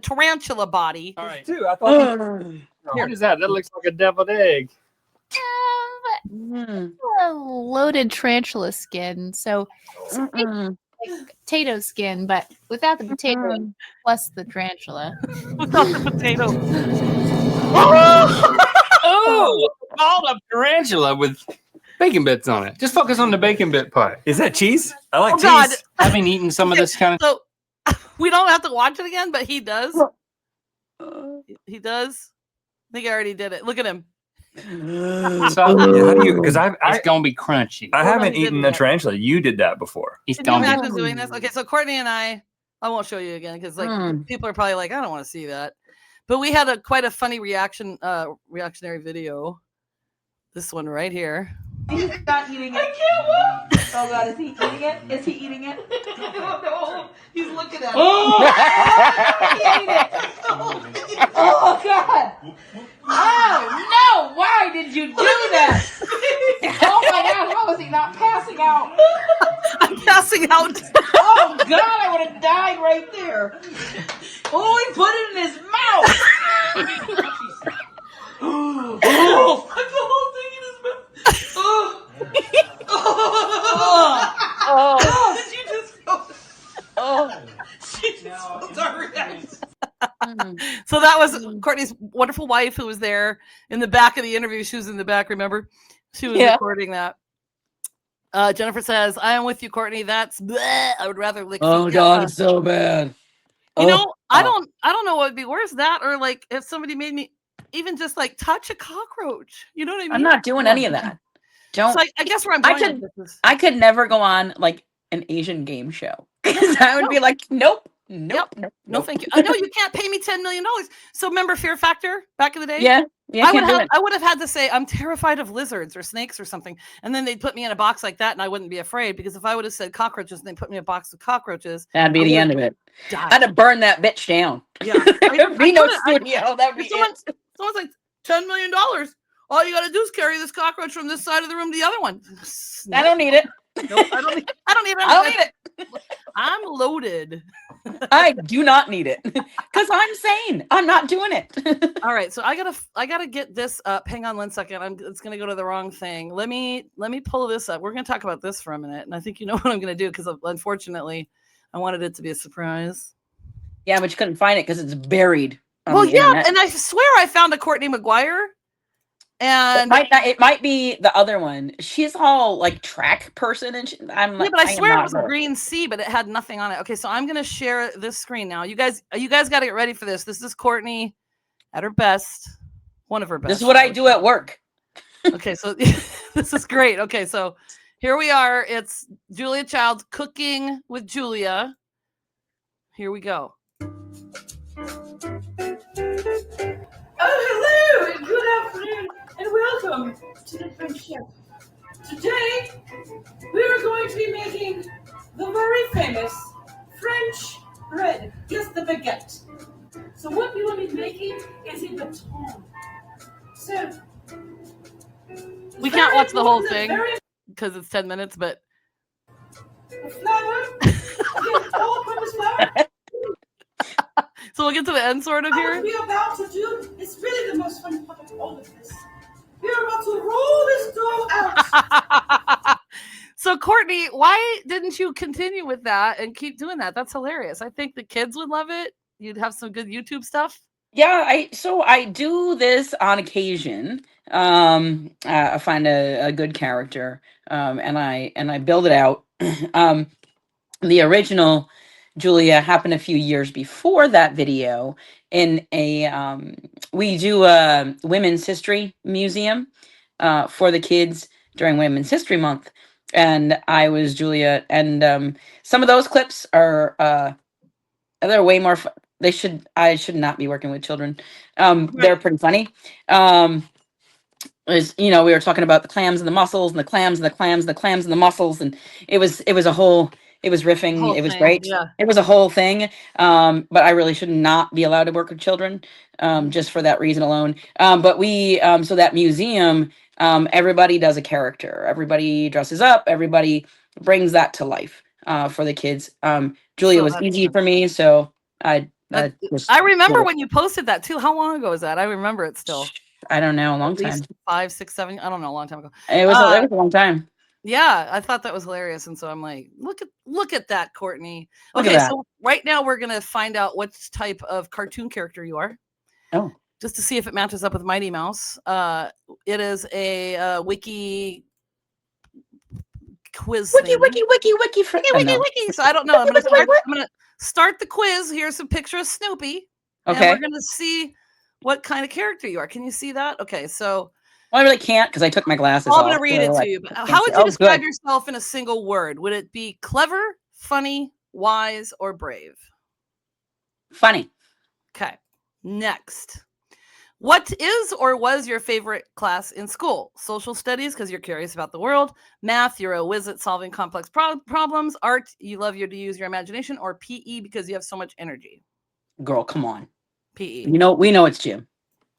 tarantula body. All right. Dude, I thought what is that? That looks like a deviled egg. A loaded tarantula skin. So it's like potato skin, but without the potato plus the tarantula. Without the potato. Oh, ball of tarantula with bacon bits on it. Just focus on the bacon bit part. Is that cheese? I like cheese. God. I've been eating some of this kind of. So we don't have to watch it again, but he does. He does. I think I already did it. Look at him. So, How do you? Because it's gonna be crunchy. I haven't he eaten didn't a tarantula. You did that before. He's Can you gonna be. imagine doing this? Okay, so Courtney and I won't show you again because like people are probably like, I don't want to see that. But we had quite a funny reactionary video. This one right here. He's not eating it. I can't wait. Oh God, is he eating it? Is he eating it? No, he's looking at it. He ate it. Oh God. Oh no, why did you do that? Oh my God, how is he not passing out? I'm passing out. Oh God, I would have died right there. Oh, he put it in his mouth. Oh, put the whole thing in his mouth. Oh. Oh. Did you just feel Oh. She just felt our reaction. So that was Courtney's wonderful wife who was there in the back of the interview. She was in the back, remember? She was recording that. Jennifer says, I am with you, Courtney. That's bleh. I would rather lick Oh feet. God, it's so bad. You know, I don't know what would be worse, that or like if somebody made me even just like touch a cockroach. You know what I mean? I'm not doing any of that. Don't. So I guess where I'm I going could- with this is I could never go on like an Asian game show. I would be like, nope, nope, nope, no, nope. thank you. I know you can't pay me $10 million. So remember Fear Factor back in the day? Yeah, I can't do it. would have had to say I'm terrified of lizards or snakes or something, and then they'd put me in a box like that, and I wouldn't be afraid because if I would have said cockroaches and they put me in a box of cockroaches, That'd be I the would've end of it. died. I'd have burned that bitch down. Yeah, There'd be no couldn't- studio. That'd be If someone's it. like $10 million, all you got to do is carry this cockroach from this side of the room to the other one. I don't need it. Nope, I don't need it. I don't need it. I'm loaded. I do not need it because I'm sane. I'm not doing it. All right, so I gotta get this up. Hang on 1 second. It's gonna go to the wrong thing. Let me pull this up. We're gonna talk about this for a minute, and I think you know what I'm gonna do because unfortunately, I wanted it to be a surprise. Yeah, but you couldn't find it because it's buried. On Well, the yeah, internet. and I swear I found a Courtney McGuire, and It might be the other one. She's all like track person, and I'm like, yeah, but I am swear it not was a her. green C, but it had nothing on it. Okay, so I'm gonna share this screen now. You guys got to get ready for this. This is Courtney at her best, one of her best. This is what I do at work. Okay, so this is great. Okay, so here we are. It's Julia Childs cooking with Julia. Here we go. Oh, hello, and good afternoon, and welcome to the French Chef. Today, we are going to be making the very famous French bread, just the baguette. So what we will be making is a baton. So, We can't watch the whole the thing very because it's 10 minutes, but flour, again, all-purpose flour. so we'll get to the end sort of What here. we are about to do is really the most fun part of all of this. We are about to roll this dough out. So Courtney, why didn't you continue with that and keep doing that? That's hilarious. I think the kids would love it. You'd have some good YouTube stuff. Yeah, I do this on occasion. I find a good character, and I build it out. The original Julia happened a few years before that video in a we do a women's history museum for the kids during Women's History Month, and I was Julia, and some of those clips are they're way more fun. I should not be working with children. They're pretty funny. We were talking about the clams and the mussels and the clams and the clams and the clams and the mussels, and it was riffing. Whole It was thing, great. yeah. It was a whole thing. But I really should not be allowed to work with children, just for that reason alone. But so that museum, everybody does a character. Everybody dresses up. Everybody brings that to life for the kids. Julia So was that's easy good. for me, so I just I remember when you posted that too. How long ago was that? I remember it still. I don't know, a long At least time. 5, 6, 7. I don't know, a long time ago. It was a long time. Yeah, I thought that was hilarious, and so I'm like, look at that, Courtney. Look at Okay, that. so right now we're gonna find out what type of cartoon character you are, Oh, just to see if it matches up with Mighty Mouse. It is a wiki quiz. wiki, thing. wiki, wiki, wiki, for Wiki. So I don't know. I'm gonna start the quiz. Here's a picture of Snoopy, and Okay. we're gonna see what kind of character you are. Can you see that? Okay, so Well, I really can't because I took my glasses I'm off. going to read it so to you. But can't how see. would you Oh, describe good. yourself in a single word? Would it be clever, funny, wise, or brave? Funny. Okay. Next. What is or was your favorite class in school? Social studies, because you're curious about the world. Math, you're a whiz at solving complex problems. Art, you love to use your imagination. Or PE, because you have so much energy. Girl, come on. PE. We know it's Jim.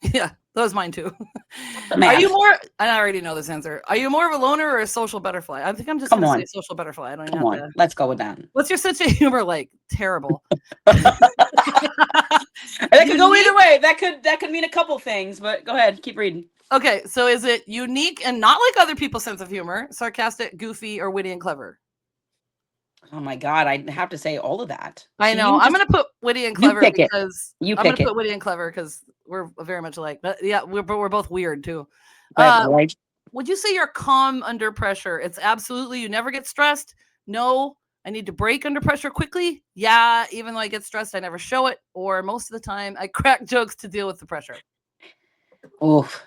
Yeah, that was mine too. Man. Are you more? I already know this answer. Are you more of a loner or a social butterfly? I think I'm just going to say social butterfly. I don't even Come have on. to. Let's go with that. What's your sense of humor like? Terrible. That could go either way. That could mean a couple things, but go ahead, keep reading. Okay, so is it unique and not like other people's sense of humor, sarcastic, goofy, or witty and clever? Oh my God, I'd have to say all of that. I know. I'm going to put witty and clever pick it. because You I'm going pick to it. put witty and clever because we're very much alike. But yeah, we're both weird too. Right. Would you say you're calm under pressure? It's absolutely you never get stressed. No, I need to break under pressure quickly. Yeah, even though I get stressed, I never show it. Or most of the time, I crack jokes to deal with the pressure. Oof.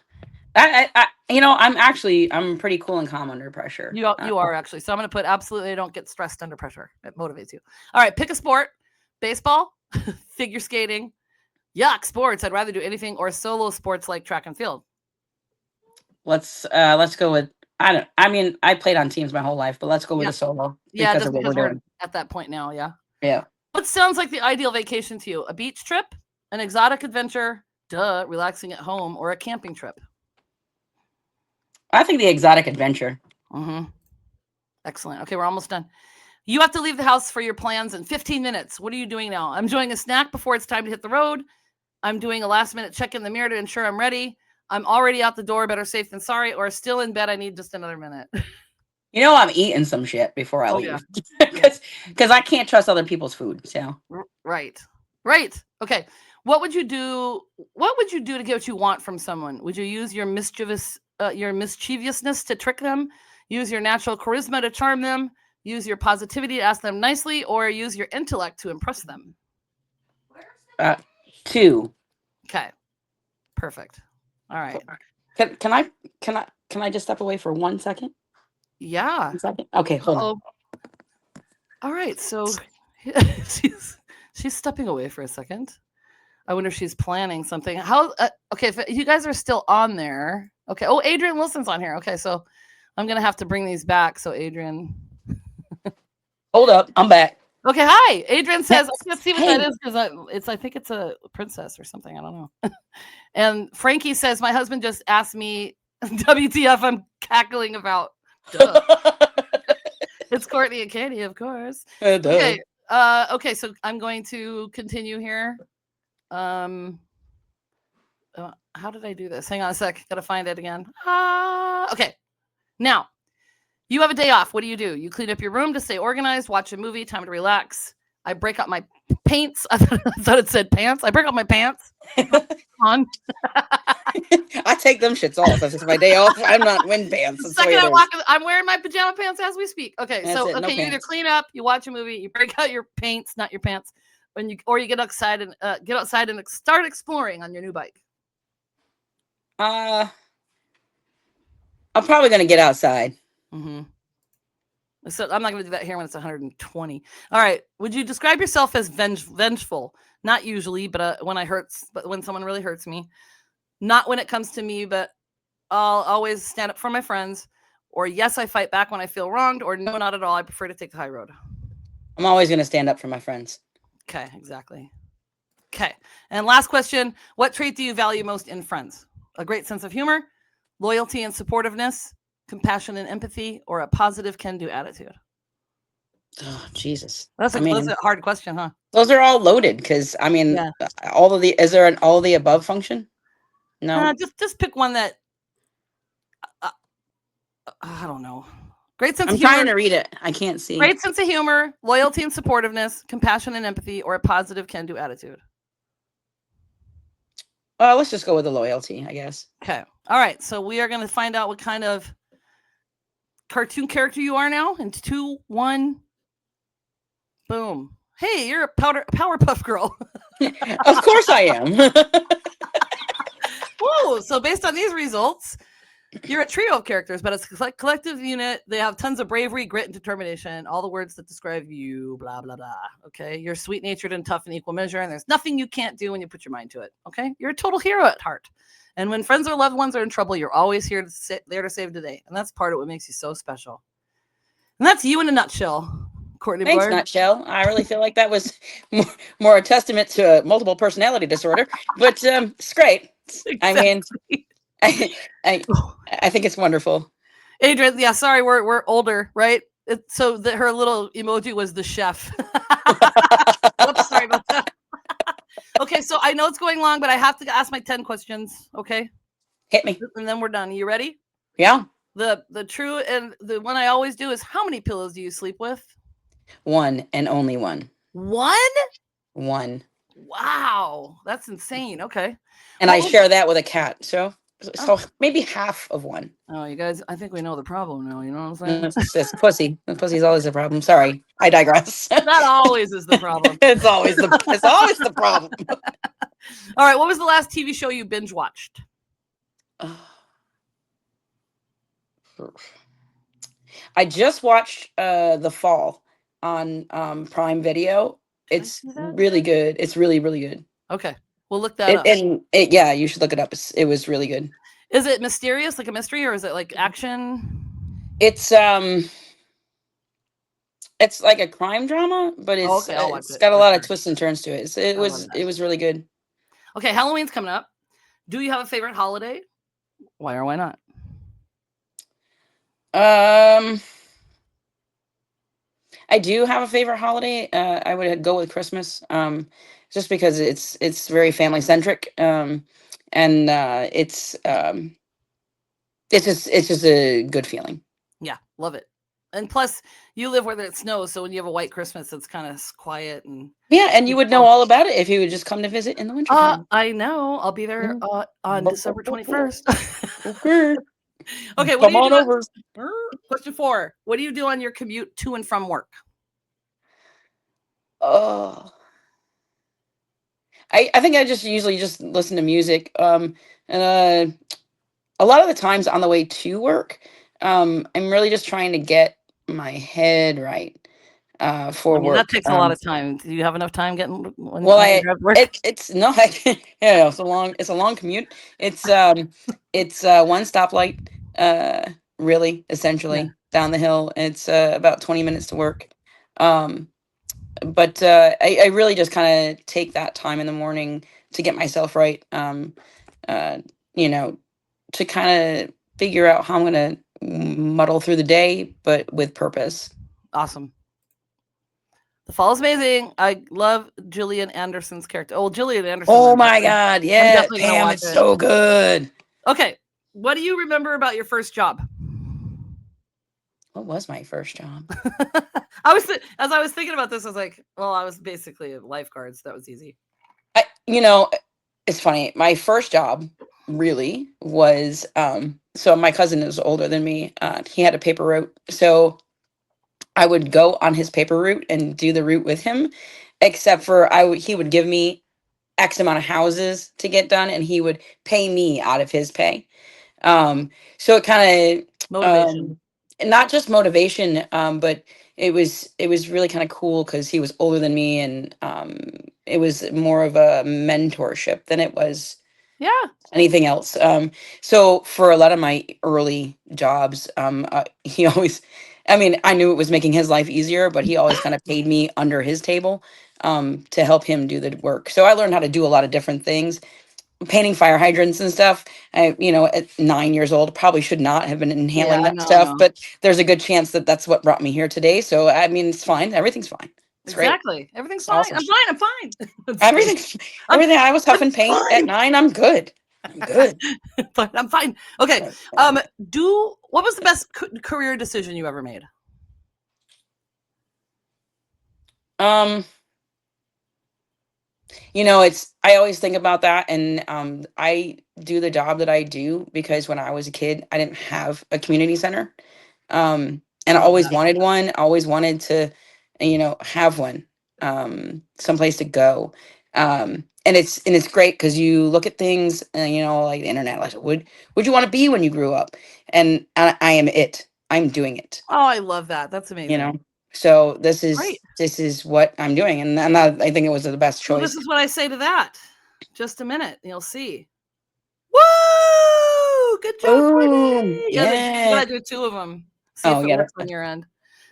I'm pretty cool and calm under pressure. You are actually. So I'm going to put absolutely I don't get stressed under pressure. It motivates you. All right, pick a sport. Baseball, figure skating. Yuck, sports. I'd rather do anything or solo sports like track and field. Let's go with I played on teams my whole life, but let's go with a solo. Yeah, because just of what because we're we're doing. at that point now, yeah. Yeah. What sounds like the ideal vacation to you? A beach trip, an exotic adventure, relaxing at home, or a camping trip? I think the exotic adventure. Mm-hmm. Excellent. Okay, we're almost done. You have to leave the house for your plans in 15 minutes. What are you doing now? I'm enjoying a snack before it's time to hit the road. I'm doing a last minute check in the mirror to ensure I'm ready. I'm already out the door, better safe than sorry, or still in bed. I need just another minute. I'm eating some shit before I leave because I can't trust other people's food. So Right. Okay. What would you do to get what you want from someone? Would you use your mischievousness to trick them? Use your natural charisma to charm them? Use your positivity to ask them nicely, or use your intellect to impress them? 2. Okay. Perfect. All right. Can I just step away for 1 second? Yeah. 1 second. Okay, hold on. All right. So she's stepping away for a second. I wonder if she's planning something. Okay, if you guys are still on there. Okay. Oh, Adrian Wilson's on here. Okay, so I'm gonna have to bring these back. So Adrian. Hold up, I'm back. Okay, hi. Adrian says I can't see what that Hey. is because I think it's a princess or something. I don't know. And Frankie says my husband just asked me WTF I'm cackling about. Duh. It's Courtney and Katie, of course. Okay. Okay, so I'm going to continue here. How did I do this? Hang on a sec. Gotta find it again. Okay. Now, you have a day off. What do? You clean up your room to stay organized, watch a movie, time to relax. I break up my paints. I thought it said pants. I break up my pants. On. I take them shits off. That's just my day off. I'm not wind pants. That's the way Second, it is. I'm wearing my pajama pants as we speak. Okay, That's so it, no you either pants. clean up, you watch a movie, you break out your paints, not your pants, or you get outside and start exploring on your new bike. I'm probably gonna get outside. Mm-hmm. So I'm not going to do that here when it's 120. All right. Would you describe yourself as vengeful? Not usually, but when someone really hurts me. Not when it comes to me, but I'll always stand up for my friends. Or yes, I fight back when I feel wronged. Or no, not at all. I prefer to take the high road. I'm always gonna stand up for my friends. Okay, exactly. Okay. And last question. What trait do you value most in friends? A great sense of humor, loyalty and supportiveness, compassion and empathy, or a positive can-do attitude? Oh, Jesus. That's I a mean, hard question, huh? those are all loaded because I mean, Yeah. is there an all of the above function? No. Just pick one that I don't know. Great sense I'm of humor. trying to read it. I can't see. Great sense of humor, loyalty and supportiveness, compassion and empathy, or a positive can-do attitude. Let's just go with the loyalty, I guess. Okay. All right. So we are going to find out what kind of cartoon character you are now. In 2, 1. Boom. Hey, you're a Powerpuff Girl. Of course I am. Whoa. So based on these results, you're a trio of characters, but it's a collective unit. They have tons of bravery, grit, and determination. All the words that describe you, blah, blah, blah. Okay. You're sweet-natured and tough in equal measure, and there's nothing you can't do when you put your mind to it. Okay. You're a total hero at heart. And when friends or loved ones are in trouble, you're always there to save the day. And that's part of what makes you so special. And that's you in a nutshell, Courtney Thanks, McGuire. Nutshell. I really feel like that was more a testament to a multiple personality disorder, but it's great. I mean, I think it's wonderful. Adrian, yeah, sorry, we're older, right? So that her little emoji was the chef. Whoops, sorry about that. Okay, so I know it's going long, but I have to ask my 10 questions. Okay, Hit me. and then we're done. You ready? Yeah. The true and the one I always do is how many pillows do you sleep with? One and only one. One? One. Wow, that's insane. Okay. And I share that with a cat. So maybe half of one. Oh, you guys, I think we know the problem now. You know what I'm saying? It's pussy. The pussy's always the problem. Sorry, I digress. That always is the problem. It's always the problem. All right, what was the last TV show you binge watched? I just watched The Fall on Prime Video. It's really good. It's really, really good. Okay, we'll look that up. Yeah, you should look it up. It was really good. Is it mysterious, like a mystery, or is it like action? It's like a crime drama, but it's got a lot of twists and turns to it. It was really good. Okay, Halloween's coming up. Do you have a favorite holiday? Why or why not? I do have a favorite holiday. I would go with Christmas. Just because it's very family centric. And it's just a good feeling. Yeah, love it. And plus, you live where it snows, so when you have a white Christmas, it's kind of quiet and yeah. And you would know all about it if you would just come to visit in the winter time. I know. I'll be there on December 21st. Okay. Okay, Come on over. Question 4. What do you do on your commute to and from work? Oh, I think I just usually just listen to music. And a lot of the times on the way to work, I'm really just trying to get my head right for work. That takes a lot of time. Do you have enough time getting? It's not. Yeah, it's a long commute. It's one stoplight, really, essentially down the hill. It's about 20 minutes to work. But I really just kind of take that time in the morning to get myself right. To kind of figure out how I'm going to muddle through the day, but with purpose. Awesome. The Fall is amazing. I love Gillian Anderson's character. Oh, Gillian Anderson. Oh my God. Yeah. Pam, it's so good. Okay. What do you remember about your first job? What was my first job? As I was thinking about this, I was like, well, I was basically a lifeguard, so that was easy. It's funny. My first job really was, so my cousin is older than me. He had a paper route. So I would go on his paper route and do the route with him, except for he would give me X amount of houses to get done and he would pay me out of his pay. So it kind of, motivation. Not just motivation, but it was really kind of cool because he was older than me, and it was more of a mentorship than it was anything else. So for a lot of my early jobs, he always, I knew it was making his life easier, but he always kind of paid me under his table to help him do the work. So I learned how to do a lot of different things. painting fire hydrants and stuff. I, at 9 years old, probably should not have been inhaling Yeah, that no, stuff, no. but there's a good chance that that's what brought me here today. So, I mean, it's fine. Everything's fine. It's great. Exactly. Everything's fine. Awesome. I'm fine. I'm fine. That's Everything I was huffing I'm paint fine. at 9, I'm good. I'm good. fine. I'm fine. Okay. What was the best career decision you ever made? I always think about that, and I do the job that I do because when I was a kid, I didn't have a community center. And I always wanted one. I always wanted to, have one, someplace to go. And it's great because you look at things, like the internet. Like, would you want to be when you grew up? And I am it. I'm doing it. Oh, I love that. That's amazing. So this Great. is what I'm doing, and I think it was the best choice. Well, this is what I say to that. Just a minute, you'll see. Woo! Good job, Courtney. Yeah, you gotta do 2 of them. See if it works on your end.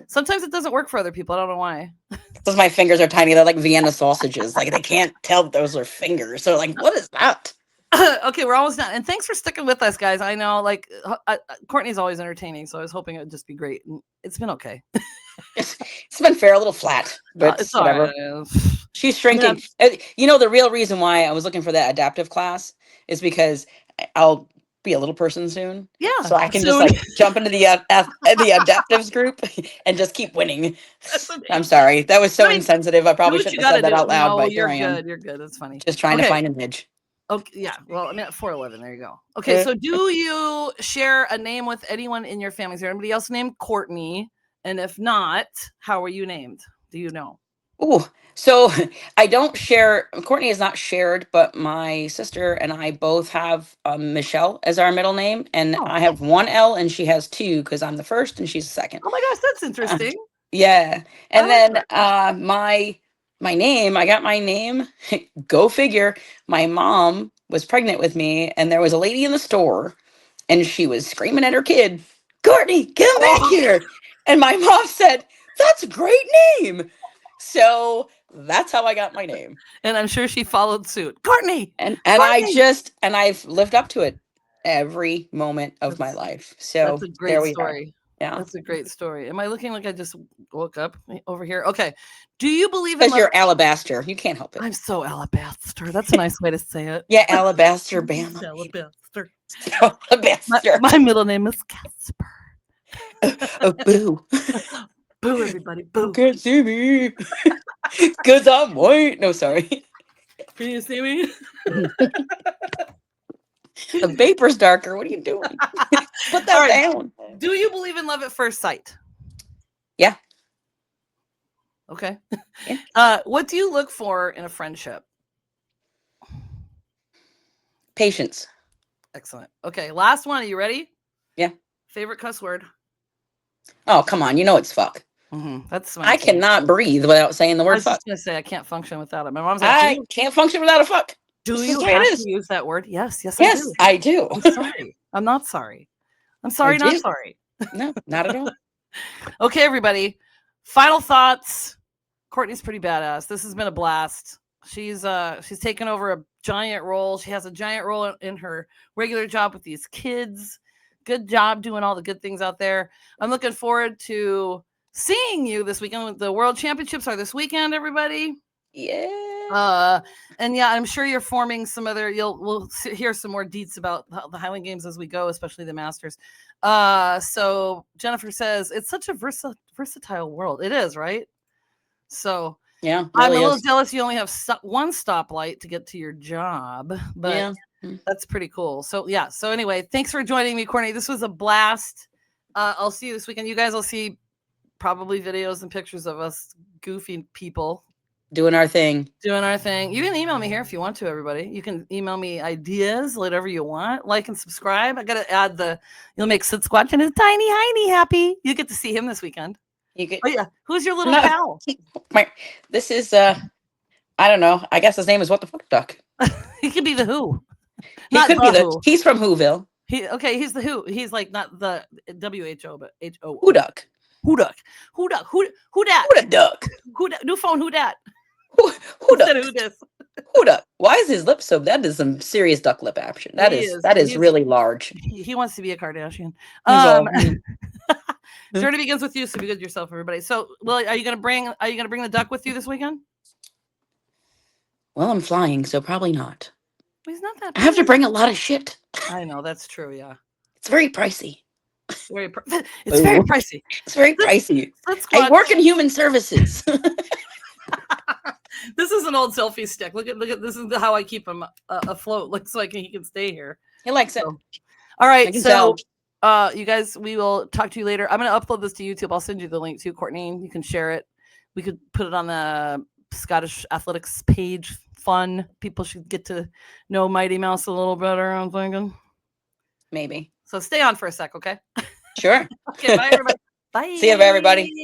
Sometimes it doesn't work for other people. I don't know why. Because my fingers are tiny. They're like Vienna sausages. Like they can't tell that those are fingers. So like, what is that? Okay, we're almost done. And thanks for sticking with us, guys. I know, like, Courtney's always entertaining, so I was hoping it would just be great. And it's been okay. It's been fair, a little flat, but it's whatever. Right. She's shrinking. The real reason why I was looking for that adaptive class is because I'll be a little person soon. Yeah. So I can just like jump into the adaptives group and just keep winning. I'm sorry. That was so insensitive. I probably shouldn't have said that out loud, but here I am. You're good. That's funny. Just trying to find an edge. Okay, yeah. Well, I mean, at 411, there you go. Okay, so do you share a name with anyone in your family? Is there anybody else named Courtney? And if not, how were you named? Do you know? Oh, so I don't share. Courtney is not shared, but my sister and I both have Michelle as our middle name, and I have 1 L and she has 2 because I'm the first and she's the second. Oh my gosh, that's interesting. Yeah, and then my name, I got my name. Go figure. My mom was pregnant with me, and there was a lady in the store, and she was screaming at her kid, "Courtney, come back here!" And my mom said, "That's a great name." So that's how I got my name. And I'm sure she followed suit. Courtney! And Courtney! I've lived up to it every moment of my life. So that's a great story. Yeah. That's a great story. Am I looking like I just woke up over here? Okay. Do you believe in because you're alabaster? You can't help it. I'm so alabaster. That's a nice way to say it. Yeah, alabaster Bama. Alabaster. Alabaster. My middle name is Casper. Oh, boo. Boo, everybody. Boo. You can't see me. Because I'm white. No, sorry. Can you see me? The vapor's darker. What are you doing? Put that down. Do you believe in love at first sight? Yeah. Okay. Yeah. What do you look for in a friendship? Patience. Excellent. Okay. Last one. Are you ready? Yeah. Favorite cuss word? Oh, come on. You know it's fuck. That's I cannot breathe without saying the word I was fuck. just gonna say I can't function without it. My mom's like, I can't function without a fuck. do you have to use that word? Yes, I do. I'm sorry. I'm not sorry. I'm sorry, not sorry. No, not at all. Okay, everybody. Final thoughts. Courtney's pretty badass. This has been a blast. She's taken over a giant role. She has a giant role in her regular job with these kids. Good job doing all the good things out there. I'm looking forward to seeing you this weekend. The World Championships are this weekend, everybody. Yeah. And yeah, I'm sure you're forming some other. We'll hear some more deets about the Highland Games as we go, especially the Masters. So Jennifer says it's such a versatile world. It is, right? So yeah, I'm a little jealous. You only have one stoplight to get to your job, but that's pretty cool. So yeah. So anyway, thanks for joining me, Courtney. This was a blast. I'll see you this weekend. You guys will see probably videos and pictures of us goofy people doing our thing. You can email me here if you want to, everybody. You can email me ideas, whatever you want. Like and subscribe. I got to add you'll make Sid Squatch and his tiny hiney happy. You get to see him this weekend. Oh yeah. Who's your little pal? This is, I don't know. I guess his name is What the Fuck Duck. He could be the Who. He could be he's from Whoville. He's the Who. He's like not the WHO, but HO. Who Duck. Who Duck. Who Duck. Who dat? Who the duck? New phone. Who dat? Who Duck? Who this? Hold up. Why is his lip so? That is some serious duck lip action. That He is is. that is He's- really large. He wants to be a Kardashian. He's all- Journey begins with you, so be good to yourself, everybody. So, Lily, are you gonna bring the duck with you this weekend? Well, I'm flying, so probably not. He's not that. I have to big. bring a lot of shit. I know that's true. Yeah, It's very pricey. it's very pricey. It's very pricey. Let's I watch. work in human services. This is an old selfie stick. Look at this is how I keep him afloat. Looks like he can stay here. He likes it. So, all right, I can so tell. you guys, we will talk to you later. I'm gonna upload this to YouTube. I'll send you the link too, Courtney. You can share it. We could put it on the Scottish Athletics page. Fun. People should get to know Mighty Mouse a little better, I'm thinking. Maybe. So stay on for a sec, okay? Sure. Okay, bye everybody. Bye. See you, everybody.